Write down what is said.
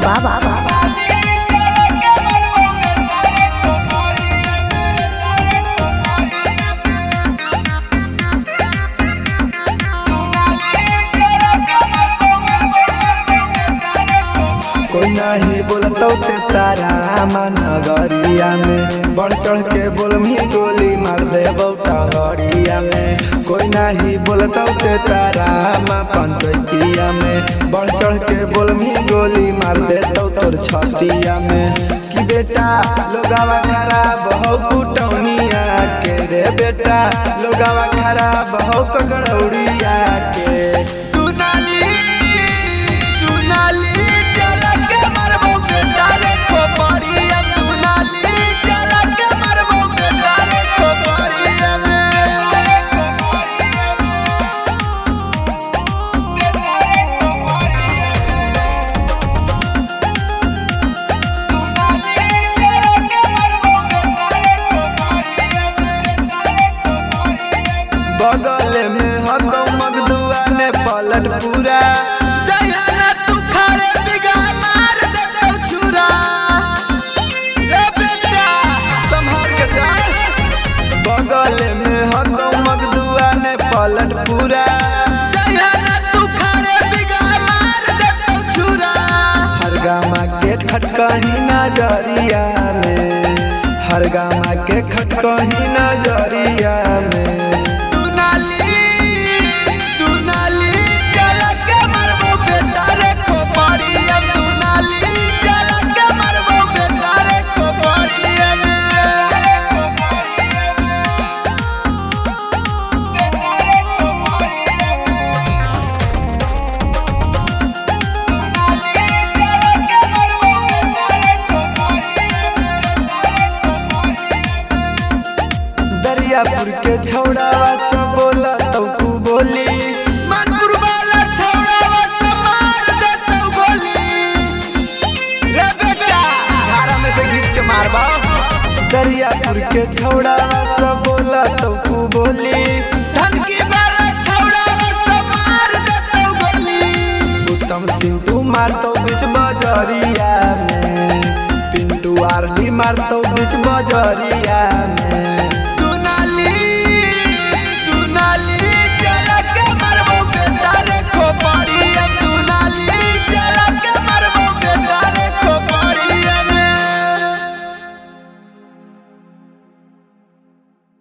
बाबा। कोई नहीं बोलतो ते तारा नगरिया में बढ़ चढ़ के बोलमी गोली मार दे बौटा गड़िया में। कोई नहीं बोलतो ते तारा पंचैतिया में बढ़ चढ़ के बोलमी गोली मार दे तो तोर छतिया में। कि बेटा लोगावा खराब हो कुटौनिया के रे बेटा लोगावा खराब हो ककड़ौड़िया के। बगल में हगो मगदुआ ने पलट पूरा तू खड़े बिगा मार दे तो छुरा रे बेटा संभाल के चल। बगल में हगो मगदुआ ने पलट पूरा तू खड़े बिगा मार दे तो छुरा। हर गामा के खटकही नजरिया में हर गामा के खटकही नजरिया में। दरियापुर के छौड़ावा सब बोला तो तू बोली मनपुर वाला छौड़ावा सब मार दे तो गोली रे बेटा धारा में से घिस के मारबा। दरियापुर के छौड़ावा सब बोला तो तू बोली धनकी वाला छौड़ावा सब मार दे तो गोली। उत्तम सिंह तू मार तो बीच बजरिया में पिंटू आरली मार तो बीच बजरिया में।